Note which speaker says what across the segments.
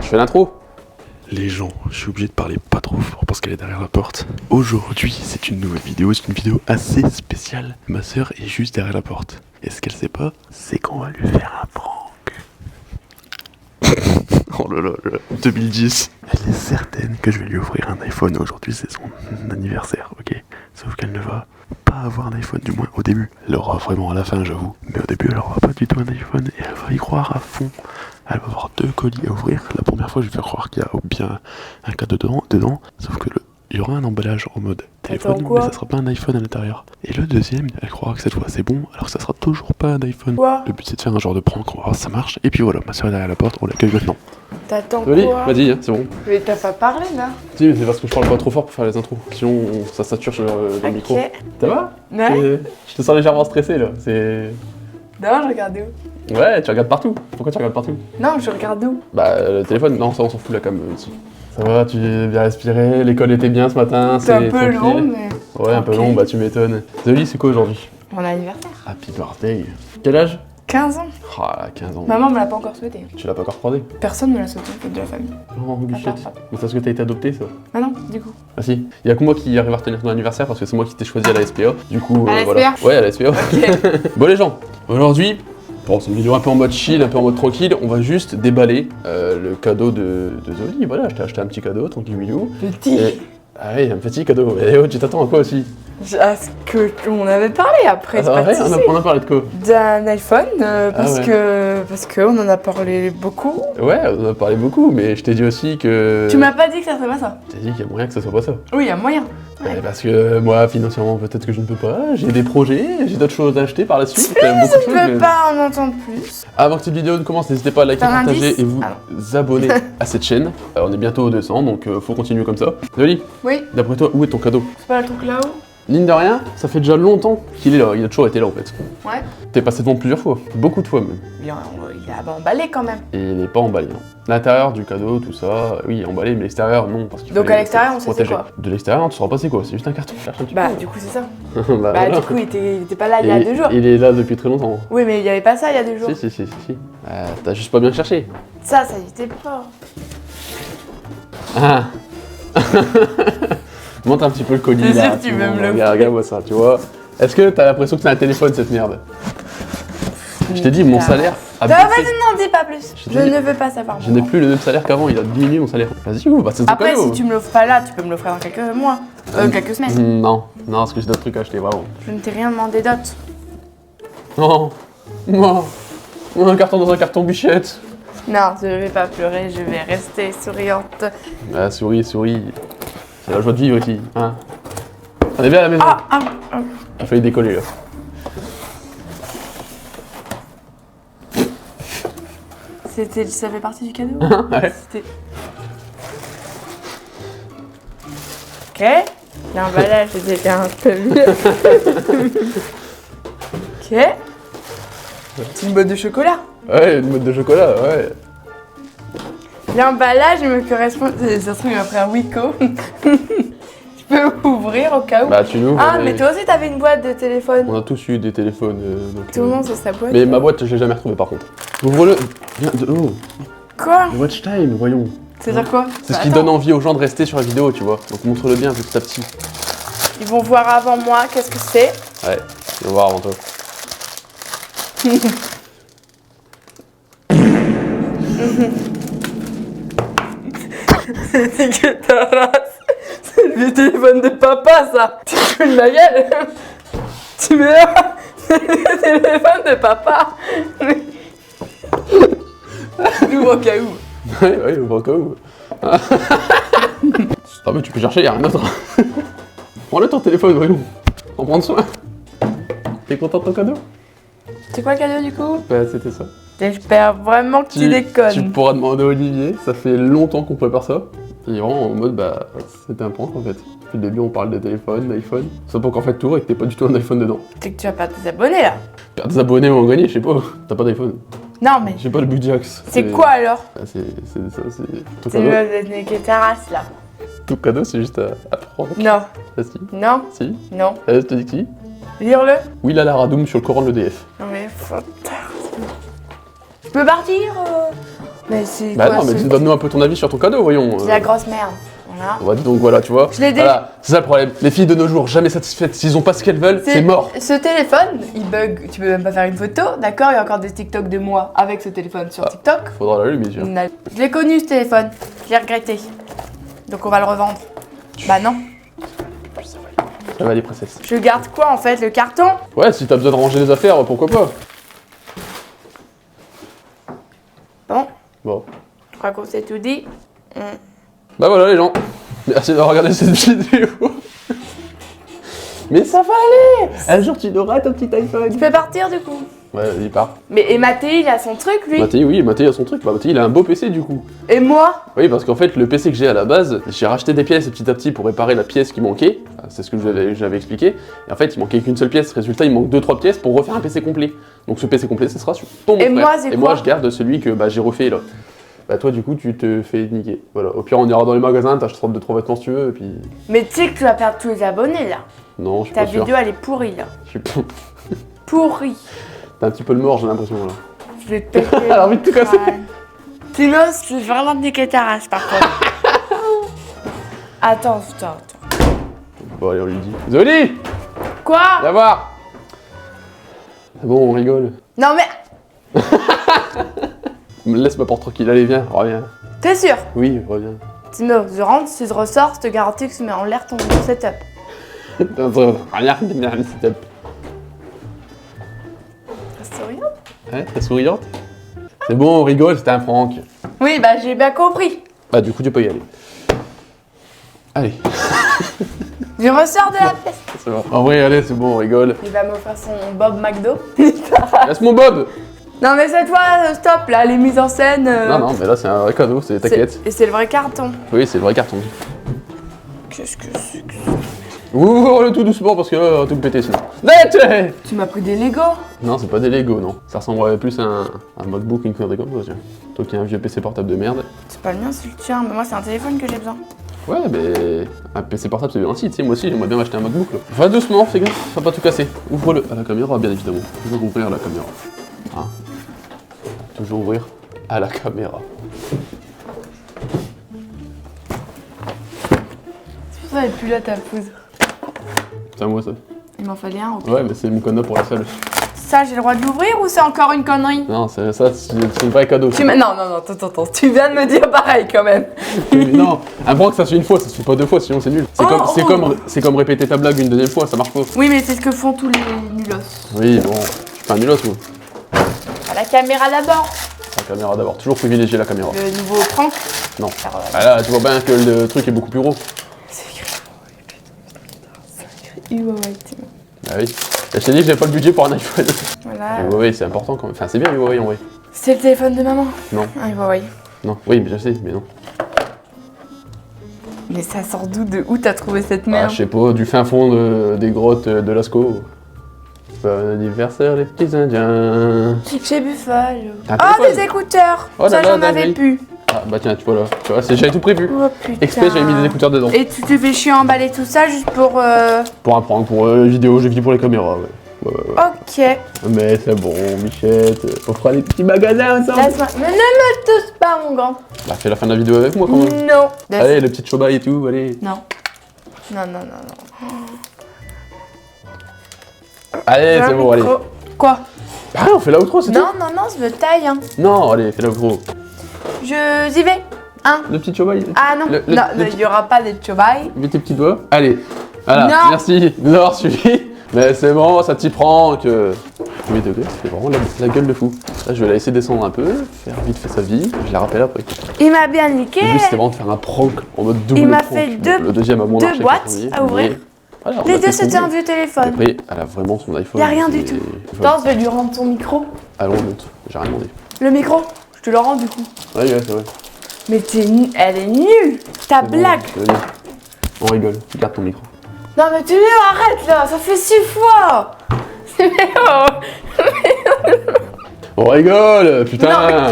Speaker 1: Je fais l'intro. Les gens, je suis obligé de parler pas trop fort parce qu'elle est derrière la porte. Aujourd'hui, c'est une nouvelle vidéo, c'est une vidéo assez spéciale. Ma sœur est juste derrière la porte. Et ce qu'elle sait pas, c'est qu'on va lui faire un prank. Oh là là là, 2010. Elle est certaine que je vais lui offrir un iPhone. Aujourd'hui, c'est son anniversaire, ok? Sauf qu'elle ne va pas avoir d'iPhone, du moins au début. Elle l'aura vraiment à la fin, j'avoue. Mais au début, elle aura pas du tout un iPhone et elle va y croire à fond. Elle va avoir 2 colis à ouvrir. La première fois, je vais faire croire qu'il y a bien un cadeau dedans. Sauf que il y aura un emballage en mode téléphone, mais ça sera pas un iPhone à l'intérieur. Et le deuxième, elle croira que cette fois c'est bon, alors que ça sera toujours pas un iPhone.
Speaker 2: Quoi?
Speaker 1: Le but c'est de faire un genre de prank, on va voir si ça marche. Et puis voilà, ma soeur est derrière la porte, on l'accueille maintenant.
Speaker 2: T'attends
Speaker 1: Oli,
Speaker 2: quoi?
Speaker 1: vas-y, hein, c'est bon.
Speaker 2: Mais t'as pas parlé là?
Speaker 1: Si, mais c'est parce que je parle pas trop fort pour faire les intros. Sinon, ça sature sur le micro. Ça va?
Speaker 2: Ouais.
Speaker 1: Je te sens légèrement stressé là. C'est.
Speaker 2: Non, je regarde où?
Speaker 1: Ouais, tu regardes partout. Pourquoi tu regardes partout?
Speaker 2: Non, je regarde où?
Speaker 1: Bah, le téléphone, non, ça on s'en fout la cam ici. Ça va, tu as bien respiré, l'école était bien ce matin,
Speaker 2: c'est un peu
Speaker 1: tranquille.
Speaker 2: long, mais.
Speaker 1: Ouais, un peu long, bah tu m'étonnes. Zoli, c'est quoi aujourd'hui?
Speaker 2: Mon anniversaire.
Speaker 1: Happy birthday. Quel âge?
Speaker 2: 15 ans.
Speaker 1: Oh là, 15 ans.
Speaker 2: Maman me l'a pas encore souhaité.
Speaker 1: Tu l'as pas encore croisé?
Speaker 2: Personne me l'a souhaité, en fait, de la famille.
Speaker 1: Oh, bichette.
Speaker 2: Papa.
Speaker 1: Mais c'est parce que t'as été adopté, ça?
Speaker 2: Ah non, du coup.
Speaker 1: Ah si. Il y a que moi qui arrive à retenir ton anniversaire parce que c'est moi qui t'ai choisi à la SPA. Du coup,
Speaker 2: À la
Speaker 1: voilà.
Speaker 2: SPA?
Speaker 1: Ouais, à la SPA.
Speaker 2: Ok.
Speaker 1: Bon, les gens, aujourd'hui, bon, c'est une vidéo un peu en mode chill, un peu en mode tranquille. On va juste déballer le cadeau de Zoli. Voilà, je t'ai acheté un petit cadeau, tranquillou.
Speaker 2: Petit.
Speaker 1: Et... Ah oui, un petit cadeau. Et oh, tu t'attends à quoi aussi?
Speaker 2: À ce que on avait parlé après, c'est
Speaker 1: Ah,
Speaker 2: pas
Speaker 1: ouais, on a parlé de quoi?
Speaker 2: d'un iPhone, parce
Speaker 1: ouais.
Speaker 2: que on en a parlé beaucoup.
Speaker 1: Ouais, on en a parlé beaucoup, mais je t'ai dit aussi que...
Speaker 2: Tu m'as pas dit que ça serait pas ça?
Speaker 1: Je t'ai dit qu'il y a moyen que ça soit pas ça.
Speaker 2: Oui, il y a moyen. Ouais.
Speaker 1: Parce que moi, financièrement, peut-être que je ne peux pas. J'ai des projets, j'ai d'autres choses à acheter par la suite.
Speaker 2: Je
Speaker 1: Beaucoup de choses,
Speaker 2: peux pas en entendre plus.
Speaker 1: Avant que cette vidéo ne commence, n'hésitez pas à liker,
Speaker 2: T'as un
Speaker 1: partager
Speaker 2: indice?
Speaker 1: et vous abonner à cette chaîne. On est bientôt aux 200, donc faut continuer comme ça. Zoli,
Speaker 2: Oui,
Speaker 1: d'après toi, où est ton cadeau?
Speaker 2: c'est pas le truc là-haut?
Speaker 1: Mine de rien, ça fait déjà longtemps qu'il est là. Il a toujours été là en fait.
Speaker 2: Ouais.
Speaker 1: T'es passé devant plusieurs fois, beaucoup de fois même.
Speaker 2: Bien, il a emballé quand même.
Speaker 1: Et il n'est pas emballé. Hein. L'intérieur du cadeau, tout ça, oui, emballé, mais l'extérieur, non. Parce qu'il
Speaker 2: Donc
Speaker 1: fallait
Speaker 2: à l'extérieur, on sait
Speaker 1: protéger.
Speaker 2: c'est quoi?
Speaker 1: De l'extérieur, tu sauras pas c'est quoi, c'est juste un carton. Cherche un petit
Speaker 2: Bah,
Speaker 1: peu.
Speaker 2: du coup, c'est ça.
Speaker 1: Bah,
Speaker 2: Bah,
Speaker 1: voilà.
Speaker 2: du coup, il était pas là il y a 2 jours.
Speaker 1: Il est là depuis très longtemps.
Speaker 2: Oui, mais il y avait pas ça il y a 2 jours.
Speaker 1: Si. T'as juste pas bien cherché.
Speaker 2: Ça y était pas.
Speaker 1: Ah. Montre un petit peu le colis
Speaker 2: T'es
Speaker 1: là.
Speaker 2: sûr que tu veux me le
Speaker 1: Regarde-moi ça, tu vois. Est-ce que t'as l'impression que c'est un téléphone cette merde? Je t'ai dit, mon salaire a
Speaker 2: Vas-y,
Speaker 1: baissé.
Speaker 2: n'en dis pas plus. Je ne veux pas savoir.
Speaker 1: Je n'ai plus le même salaire qu'avant, il a diminué mon salaire. Vas-y, bah c'est ton
Speaker 2: Après,
Speaker 1: cadeau.
Speaker 2: si tu me l'offres pas là, tu peux me l'offrir dans quelques mois. Quelques semaines.
Speaker 1: Non, parce que j'ai d'autres trucs à acheter, vraiment.
Speaker 2: Je ne t'ai rien demandé d'autre.
Speaker 1: Non, un carton dans un carton bichette.
Speaker 2: Non, je ne vais pas pleurer, je vais rester souriante.
Speaker 1: Ah, souris. C'est la joie de vivre ici, hein. On est bien à la maison.
Speaker 2: Ah.
Speaker 1: On a failli décoller là.
Speaker 2: Ça fait partie du cadeau?
Speaker 1: Ouais.
Speaker 2: C'était... Ok. L'emballage était un peu mieux. Ok. C'est une boîte de chocolat.
Speaker 1: Ouais, une boîte de chocolat, ouais.
Speaker 2: L'emballage me correspond. Ça se trouve, il m'a pris un Wico. Je peux ouvrir au cas où.
Speaker 1: Bah, tu l'ouvres.
Speaker 2: Ah, mais toi aussi, t'avais une boîte de téléphone.
Speaker 1: On a tous eu des téléphones. Donc,
Speaker 2: Tout le monde sur sa boîte.
Speaker 1: Mais ma boîte, je l'ai jamais retrouvée par contre. Ouvre-le. Viens de... Oh,
Speaker 2: Quoi?
Speaker 1: watch time, voyons.
Speaker 2: C'est-à-dire quoi?
Speaker 1: C'est
Speaker 2: Bah,
Speaker 1: ce qui
Speaker 2: attends.
Speaker 1: donne envie aux gens de rester sur la vidéo, tu vois. Donc montre-le bien petit à petit.
Speaker 2: Ils vont voir avant moi, qu'est-ce que c'est?
Speaker 1: Ouais, on va voir avant toi.
Speaker 2: C'est que ta race. C'est le vieux téléphone de papa, ça. Tu te fous de ma gueule? Tu me là? C'est le vieux téléphone de papa. J'ouvre au cas où.
Speaker 1: Ouais, au cas où. Ah, mais tu peux chercher, y'a rien d'autre. Prends-le ton téléphone, voyons. En prendre soin. T'es content de ton cadeau?
Speaker 2: C'est quoi le cadeau du coup?
Speaker 1: Bah, c'était ça.
Speaker 2: J'espère vraiment que tu déconnes.
Speaker 1: Tu pourras demander à Olivier, ça fait longtemps qu'on prépare ça. Et vraiment en mode, bah, c'était un prank en fait. Depuis le début, on parle de téléphone, d'iPhone. Sauf pour qu'en fait, tout et que t'es pas du tout un iPhone dedans.
Speaker 2: C'est que tu vas perdre tes abonnés là.
Speaker 1: Perdre des abonnés ou en gagner, je sais pas. T'as pas d'iPhone.
Speaker 2: Non mais.
Speaker 1: J'ai pas le Budjax.
Speaker 2: C'est quoi alors?
Speaker 1: Bah, c'est ça, c'est. Ton
Speaker 2: C'est
Speaker 1: cadeau,
Speaker 2: le ta race là.
Speaker 1: ton cadeau, c'est juste à prendre.
Speaker 2: Non.
Speaker 1: Ah, si.
Speaker 2: Non.
Speaker 1: Si.
Speaker 2: Non.
Speaker 1: Je te dis que si.
Speaker 2: Lire-le.
Speaker 1: Oui, là, la Radoum sur le Coran de l'EDF.
Speaker 2: Non mais faut. Je peux partir Mais c'est
Speaker 1: Bah
Speaker 2: quoi
Speaker 1: non, mais donne-nous un peu ton avis sur ton cadeau, voyons.
Speaker 2: C'est la grosse merde. Voilà.
Speaker 1: Ouais, donc voilà, tu vois.
Speaker 2: Je l'ai
Speaker 1: Voilà, c'est ça le problème. Les filles de nos jours, jamais satisfaites. S'ils ont pas ce qu'elles veulent, c'est mort.
Speaker 2: Ce téléphone, il bug. Tu peux même pas faire une photo. D'accord, il y a encore des TikTok de moi avec ce téléphone sur TikTok.
Speaker 1: Faudra l'allumer, tu vois.
Speaker 2: Je l'ai connu ce téléphone. Je l'ai regretté. Donc on va le revendre. Bah non.
Speaker 1: Ça va, les princesses.
Speaker 2: Je garde quoi en fait? Le carton?
Speaker 1: Ouais, si t'as besoin de ranger les affaires, pourquoi pas. Bon.
Speaker 2: Je crois qu'on s'est tout dit.
Speaker 1: Bah voilà les gens. Merci d'avoir regardé cette vidéo. Mais ça va aller. Un jour tu auras ton petit iPhone.
Speaker 2: Tu peux partir du coup.
Speaker 1: Ouais, il part.
Speaker 2: Mais et Mathéi, il a son truc lui.
Speaker 1: Mathéi a son truc. Bah, Mathéi, il a un beau PC du coup.
Speaker 2: Et moi?
Speaker 1: Oui, parce qu'en fait, le PC que j'ai à la base, j'ai racheté des pièces petit à petit pour réparer la pièce qui manquait. Enfin, c'est ce que j'avais expliqué. Et en fait, il manquait qu'une seule pièce. Résultat, il manque 2-3 pièces pour refaire un PC complet. Donc ce PC complet, ce sera sur ton frère.
Speaker 2: Moi, c'est quoi?
Speaker 1: Et moi, je garde celui que j'ai refait là. Bah toi, du coup, tu te fais niquer. Voilà. Au pire, on ira dans les magasins, t'achèteras 2-3 vêtements si tu veux, et puis...
Speaker 2: Mais tu sais que tu vas perdre tous les abonnés là.
Speaker 1: Non, je suis
Speaker 2: Ta
Speaker 1: pas sûr.
Speaker 2: vidéo, elle est pourrie là.
Speaker 1: Je suis pas...
Speaker 2: Pourrie.
Speaker 1: T'es un petit peu le mort, j'ai l'impression, là.
Speaker 2: Je vais te péter.
Speaker 1: Elle a envie de tout casser.
Speaker 2: Tinos, je vais vraiment te niquer ta race par contre. Attends.
Speaker 1: Bon, allez, on lui dit. Zoli,
Speaker 2: Quoi?
Speaker 1: viens voir. C'est bon, on rigole.
Speaker 2: Non mais...
Speaker 1: Laisse ma porte tranquille, allez, viens, reviens.
Speaker 2: T'es sûr?
Speaker 1: Oui, reviens.
Speaker 2: Tino, je rentre, si je ressors, je te garantis que tu mets en l'air ton setup.
Speaker 1: Regarde, le setup.
Speaker 2: T'es souriante?
Speaker 1: Ouais, t'es souriante? C'est bon, on rigole, c'était un prank.
Speaker 2: Oui, bah j'ai bien compris.
Speaker 1: Bah, du coup, tu peux y aller. Allez,
Speaker 2: Je ressors de la pièce.
Speaker 1: c'est bon. En vrai, allez, c'est bon, on rigole.
Speaker 2: Il va m'offrir son Bob McDo.
Speaker 1: Laisse mon Bob.
Speaker 2: Non mais cette fois, stop là, les mises en scène.
Speaker 1: Non, mais là, c'est un vrai cadeau, t'inquiète.
Speaker 2: Et c'est le vrai carton.
Speaker 1: Oui, c'est le vrai carton.
Speaker 2: Qu'est-ce que c'est que...
Speaker 1: Ouvrez-le tout doucement parce que là, on va tout me péter sinon. Net.
Speaker 2: Tu m'as pris des Lego?
Speaker 1: Non, c'est pas des Lego, non. Ça ressemblerait plus à un MacBook, une connerie comme ça, tiens. Toi qui as un vieux PC portable de merde.
Speaker 2: C'est pas le mien, c'est le tien. Mais moi, c'est un téléphone que j'ai besoin.
Speaker 1: Ouais, mais un PC portable, c'est bien aussi. Tu sais, moi aussi, j'aimerais bien m'acheter un MacBook. Là. Va doucement, fais gaffe, faut pas tout casser. Ouvre-le à la caméra, bien évidemment. Toujours ouvrir à la caméra. Hein. Toujours ouvrir à la caméra.
Speaker 2: C'est pour ça qu'elle est plus là, ta poudre.
Speaker 1: C'est à moi ça.
Speaker 2: Il m'en fallait un, ok.
Speaker 1: Ouais, mais c'est mon cadeau pour la salle.
Speaker 2: Ça, j'ai le droit de l'ouvrir ou c'est encore une connerie?
Speaker 1: Non, ça, c'est un vrai cadeau.
Speaker 2: Non, attends. Tu viens de me dire pareil quand même.
Speaker 1: Mais non, un prank ça se fait une fois, ça se fait pas deux fois, sinon c'est nul. C'est comme répéter ta blague une deuxième fois, ça marche pas.
Speaker 2: Oui, mais c'est ce que font tous les nulos.
Speaker 1: Oui, bon, je suis pas un nulos, moi.
Speaker 2: À la caméra d'abord.
Speaker 1: La caméra d'abord, toujours privilégier la caméra.
Speaker 2: Le nouveau prank.
Speaker 1: Non. Ah là, tu vois bien que le truc est beaucoup plus gros.
Speaker 2: C'est écrit. Huawei,
Speaker 1: Ah oui. Je t'ai dit que j'avais pas le budget pour un iPhone.
Speaker 2: Voilà.
Speaker 1: Huawei, c'est important quand même. Enfin, c'est bien Huawei en vrai.
Speaker 2: C'est le téléphone de maman.
Speaker 1: Non.
Speaker 2: Ah, Huawei.
Speaker 1: Non, oui, mais je sais, mais non.
Speaker 2: Mais ça sort d'où? De où t'as trouvé cette
Speaker 1: Ah,
Speaker 2: merde?
Speaker 1: je sais pas, du fin fond des grottes de Lascaux. Bon anniversaire les petits indiens.
Speaker 2: J'ai Buffalo.
Speaker 1: Un
Speaker 2: Oh,
Speaker 1: téléphone.
Speaker 2: des écouteurs.
Speaker 1: Oh là
Speaker 2: Ça,
Speaker 1: là,
Speaker 2: j'en avais
Speaker 1: dinguerie.
Speaker 2: plus.
Speaker 1: Ah bah tiens, tu vois là, j'avais tout prévu.
Speaker 2: Oh putain.
Speaker 1: Exprès, j'avais mis des écouteurs dedans.
Speaker 2: Et tu te fais chier à emballer tout ça juste pour...
Speaker 1: Pour un prank, pour vidéo, j'ai vidéo pour les caméras, ouais.
Speaker 2: Ok.
Speaker 1: Mais c'est bon, Michette, on fera des petits magasins ensemble.
Speaker 2: Laisse-moi... Mais ne me touche pas, mon grand.
Speaker 1: Bah fais la fin de la vidéo avec moi quand même.
Speaker 2: Non.
Speaker 1: Allez, le petit chobaï et tout, allez.
Speaker 2: Non. Non.
Speaker 1: Allez, c'est bon, allez.
Speaker 2: Quoi?
Speaker 1: Bah on fait l'outro, c'est tout.
Speaker 2: Non, je me taille, hein.
Speaker 1: Non, allez, fais l'outro.
Speaker 2: J'y vais. Hein?
Speaker 1: Le petit chobaï.
Speaker 2: Ah non, il n'y aura pas de chobaï.
Speaker 1: Mets tes petits doigts. Allez, voilà,
Speaker 2: Non.
Speaker 1: merci de nous avoir suivis. Mais c'est bon, ça t'y prend que... Oui, degrés, ça fait vraiment la gueule de fou. Là, je vais la laisser descendre un peu, faire vite fait sa vie, je la rappelle après.
Speaker 2: Il m'a bien niqué.
Speaker 1: Le but, c'était vraiment de faire un prank en mode double
Speaker 2: Il m'a
Speaker 1: prank.
Speaker 2: fait
Speaker 1: Le deuxième à mon
Speaker 2: deux
Speaker 1: archer,
Speaker 2: boîtes
Speaker 1: le premier,
Speaker 2: à ouvrir.
Speaker 1: mais voilà, on
Speaker 2: Les
Speaker 1: a
Speaker 2: deux,
Speaker 1: fait
Speaker 2: c'était
Speaker 1: son
Speaker 2: un
Speaker 1: mieux.
Speaker 2: vieux
Speaker 1: Et
Speaker 2: téléphone.
Speaker 1: après, elle a vraiment son iPhone.
Speaker 2: Y a rien du
Speaker 1: et-
Speaker 2: tout.
Speaker 1: Voilà.
Speaker 2: Attends, je vais lui rendre ton micro.
Speaker 1: Allons, on monte. J'ai rien demandé.
Speaker 2: Le micro, je te le rends du coup.
Speaker 1: Ouais, c'est vrai.
Speaker 2: Mais elle est nulle. Ta
Speaker 1: C'est bon,
Speaker 2: blague.
Speaker 1: c'est bien. On rigole, garde ton micro.
Speaker 2: Non mais tu arrête là, ça fait 6 fois. C'est
Speaker 1: On rigole, putain.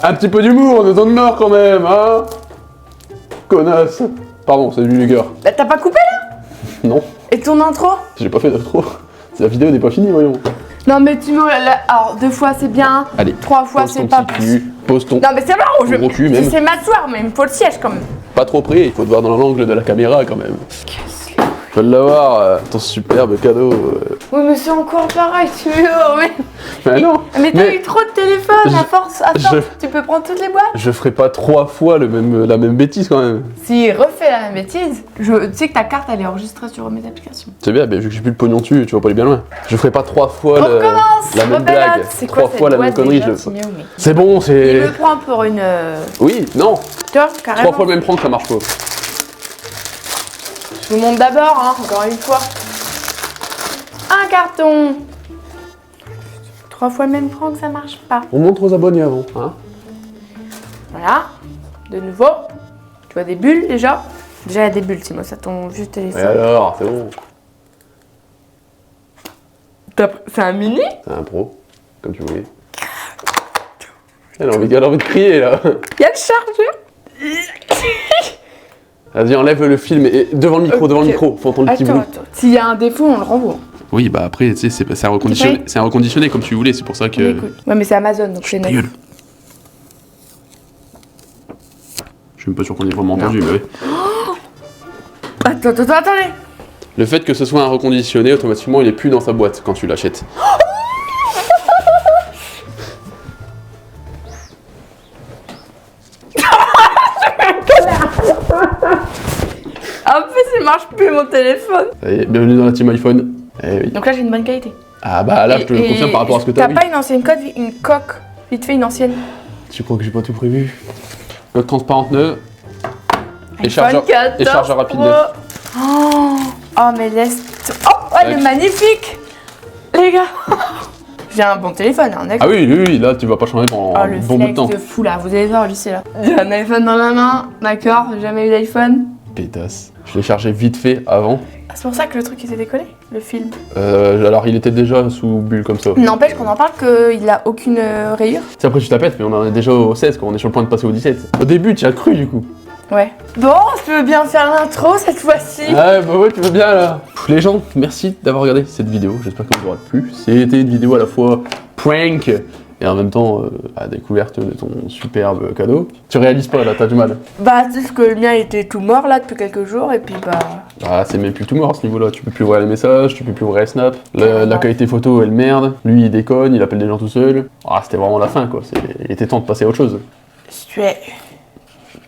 Speaker 1: Un petit peu d'humour, de temps de mort quand même, hein. Connasse. Pardon, salut les gars.
Speaker 2: Bah t'as pas coupé là?
Speaker 1: Non,
Speaker 2: Et ton intro?
Speaker 1: j'ai pas fait d'intro. La vidéo n'est pas finie, voyons.
Speaker 2: Non mais tu me... Alors 2 fois c'est bien,
Speaker 1: Allez,
Speaker 2: 3 fois c'est pas plus.
Speaker 1: Pose ton
Speaker 2: Non mais c'est bon,
Speaker 1: gros cul, même.
Speaker 2: j'essaie de m'asseoir mais il me faut le siège quand même.
Speaker 1: Pas trop près, il faut te voir dans l'angle de la caméra quand même. Tu vas l'avoir, ton superbe cadeau.
Speaker 2: Oui mais c'est encore pareil, tu veux...
Speaker 1: Mais non.
Speaker 2: Mais t'as eu trop de téléphones à force, tu peux prendre toutes les boîtes.
Speaker 1: Je ferai pas 3 fois la même bêtise quand même.
Speaker 2: S'il refait la même bêtise, tu sais que ta carte elle est enregistrée sur mes applications.
Speaker 1: C'est bien, mais vu que j'ai plus de pognon dessus, tu vas pas aller bien loin. Je ferai pas 3 fois la même
Speaker 2: rebelote.
Speaker 1: blague,
Speaker 2: C'est quoi
Speaker 1: 3 fois la même
Speaker 2: cette
Speaker 1: connerie.
Speaker 2: boîte,
Speaker 1: Je...
Speaker 2: déjà,
Speaker 1: C'est bon,
Speaker 2: Il
Speaker 1: c'est...
Speaker 2: me prend pour une...
Speaker 1: Oui, non,
Speaker 2: Tu vois, carrément.
Speaker 1: 3 fois le même prank, ça marche pas.
Speaker 2: Je vous montre d'abord, hein, encore une fois. Un carton. 3 fois le même prank, ça marche pas.
Speaker 1: On montre aux abonnés avant, hein.
Speaker 2: Voilà. De nouveau. Tu vois des bulles déjà. Déjà il y a des bulles, Timo, ça tombe juste
Speaker 1: Et
Speaker 2: téléphone.
Speaker 1: alors, c'est bon.
Speaker 2: C'est un mini?
Speaker 1: C'est un pro, comme tu voulais. Elle a envie de crier là.
Speaker 2: Il y a le chargeur.
Speaker 1: Vas-y, enlève le film et devant le micro, faut entendre le petit bruit.
Speaker 2: Attends. S'il y a un défaut, on le renvoie.
Speaker 1: Oui, bah après, tu sais, c'est un reconditionné comme tu voulais, c'est pour ça que...
Speaker 2: Écoute. Ouais, mais c'est Amazon, donc c'est
Speaker 1: Ta
Speaker 2: neuf.
Speaker 1: gueule. Je suis même pas sûr qu'on ait vraiment entendu, mais oui.
Speaker 2: Attendez.
Speaker 1: Le fait que ce soit un reconditionné, automatiquement, il est plus dans sa boîte quand tu l'achètes.
Speaker 2: En plus, il marche plus mon téléphone.
Speaker 1: Ça y est, bienvenue dans la team iPhone. Eh oui.
Speaker 2: Donc là, j'ai une bonne qualité.
Speaker 1: Ah bah là, je te le confirme par rapport à ce que t'as vu.
Speaker 2: T'as pas une ancienne coque, vite fait une ancienne.
Speaker 1: Tu crois que j'ai pas tout prévu? Coque transparente neuve. Et
Speaker 2: iPhone 14
Speaker 1: et chargeur rapide
Speaker 2: Pro.
Speaker 1: neuf.
Speaker 2: Oh, mais laisse... Oh, elle est magnifique. Les gars. J'ai un bon téléphone, un
Speaker 1: Ah oui, là, tu vas pas changer pendant un
Speaker 2: le
Speaker 1: bon bout de temps.
Speaker 2: flex de fou là, vous allez voir au lycée là. J'ai un iPhone dans la main, d'accord, j'ai jamais eu d'iPhone.
Speaker 1: Pétasse. Je l'ai chargé vite fait avant.
Speaker 2: C'est pour ça que le truc il s'est décollé, le film.
Speaker 1: Alors il était déjà sous bulle comme ça.
Speaker 2: N'empêche qu'on en parle qu'il a aucune rayure.
Speaker 1: C'est après tu tapettes, mais on en est déjà au 16 quand on est sur le point de passer au 17. Au début, tu as cru du coup.
Speaker 2: Ouais. Bon, tu veux bien faire l'intro cette fois-ci?
Speaker 1: Ah bah ouais, tu veux bien là. Les gens, merci d'avoir regardé cette vidéo. J'espère que vous aura plu. C'était une vidéo à la fois prank et en même temps à découverte de ton superbe cadeau. Tu réalises pas là, t'as du mal.
Speaker 2: Bah, c'est juste que le mien il était tout mort là depuis quelques jours et puis bah.
Speaker 1: Ah, c'est même plus tout mort à ce niveau-là. Tu peux plus ouvrir les messages, tu peux plus ouvrir les snaps. La qualité photo, elle merde. Lui, il déconne, il appelle des gens tout seul. Ah, c'était vraiment la fin quoi. Il était temps de passer à autre chose.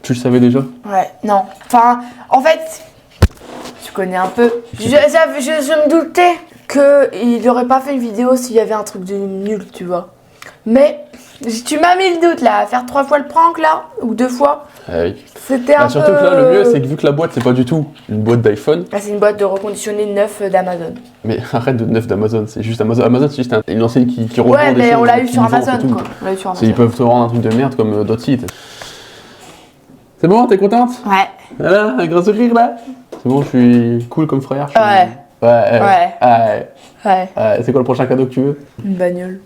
Speaker 1: Tu le savais déjà?
Speaker 2: Ouais, non. Enfin, en fait, tu connais un peu. Je me doutais qu'il aurait pas fait une vidéo s'il y avait un truc de nul, tu vois. Mais tu m'as mis le doute là, à faire 3 fois le prank là, ou 2 fois.
Speaker 1: Ah oui.
Speaker 2: C'était un peu...
Speaker 1: Surtout que là, le mieux, c'est que vu que la boîte, c'est pas du tout une boîte d'iPhone.
Speaker 2: Là, c'est une boîte de reconditionné neuf d'Amazon.
Speaker 1: Mais arrête de neuf d'Amazon, c'est juste Amazon. Amazon, c'est juste une enseigne qui revend
Speaker 2: ouais,
Speaker 1: des
Speaker 2: mais
Speaker 1: choses.
Speaker 2: on l'a eu
Speaker 1: qui
Speaker 2: sur
Speaker 1: vend,
Speaker 2: Amazon,
Speaker 1: c'est tout.
Speaker 2: quoi. On l'a eu sur Amazon.
Speaker 1: Ils peuvent te rendre un truc de merde comme d'autres sites. C'est bon, t'es contente?
Speaker 2: Ouais.
Speaker 1: Voilà, un grand sourire là. C'est bon, je suis cool comme frère.
Speaker 2: Ouais.
Speaker 1: Ouais.
Speaker 2: Ouais.
Speaker 1: C'est quoi le prochain cadeau que tu veux?
Speaker 2: Une bagnole.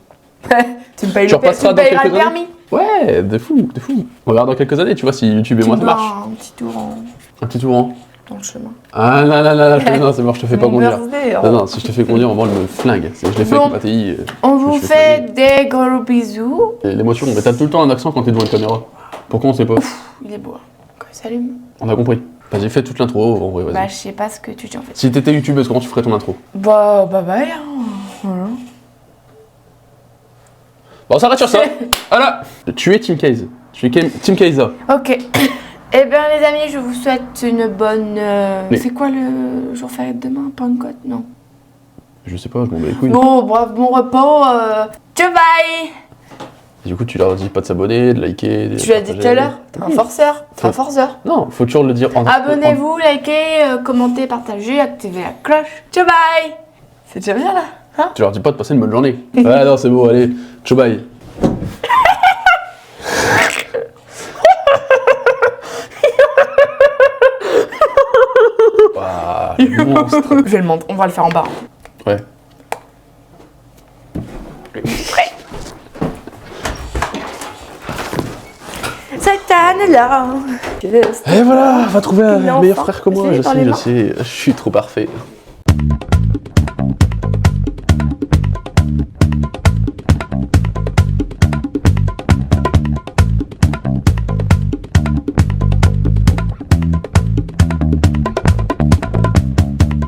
Speaker 2: tu me payes
Speaker 1: Tu
Speaker 2: le
Speaker 1: repasseras dans
Speaker 2: payeras
Speaker 1: quelques
Speaker 2: le
Speaker 1: années?
Speaker 2: permis.
Speaker 1: Ouais, de fou. On verra dans quelques années, tu vois si YouTube et moi ça marche.
Speaker 2: Un petit tour
Speaker 1: Un petit tour en.
Speaker 2: dans le chemin.
Speaker 1: Ah non, c'est mort, je te fais pas
Speaker 2: Mon
Speaker 1: conduire.
Speaker 2: birthday, hein.
Speaker 1: Non, si je te fais conduire, on va me flingue. Je l'ai fait
Speaker 2: Bon.
Speaker 1: avec Matéi.
Speaker 2: On vous fait des gros bisous.
Speaker 1: L'émotion, mais t'as tout le temps un accent quand t'es devant une caméra. Pourquoi on sait pas?
Speaker 2: Il est beau. Hein. Quand il s'allume.
Speaker 1: On a compris. Vas-y, fais toute l'intro, en vrai, vas-y.
Speaker 2: Bah, je sais pas ce que tu dis en fait.
Speaker 1: Si t'étais youtubeuse, comment tu ferais ton intro?
Speaker 2: Bah, hein. Voilà.
Speaker 1: Bon, on s'arrête sur ça. Voilà. Tu es Team Case. Tu es Team Kaiza.
Speaker 2: Ok. Eh bien, les amis, je vous souhaite une bonne.
Speaker 1: Mais-
Speaker 2: C'est quoi le jour férié de demain? Pentecôte? Non.
Speaker 1: Je sais pas, je m'en bats les couilles.
Speaker 2: Bon, bref, bon repos. Ciao, bye.
Speaker 1: Du coup, tu leur dis pas de s'abonner, de liker. De
Speaker 2: Tu l'as dit tout à l'heure. T'es un forceur. T'es un forceur.
Speaker 1: Non, faut toujours le dire en
Speaker 2: Abonnez-vous, likez, commentez, partagez, activez la cloche. Ciao, bye. C'est déjà bien là. Hein?
Speaker 1: Tu leur dis pas de passer une bonne journée. Ouais, non, c'est bon, allez. Ciao, bye. Waouh, le monstre.
Speaker 2: Je vais le montrer. On va le faire en bas.
Speaker 1: Ouais.
Speaker 2: Cette année-là.
Speaker 1: Et voilà, va trouver un
Speaker 2: L'enfant,
Speaker 1: meilleur frère que moi.
Speaker 2: je l'ai
Speaker 1: Je
Speaker 2: dans les
Speaker 1: sais, je suis trop parfait.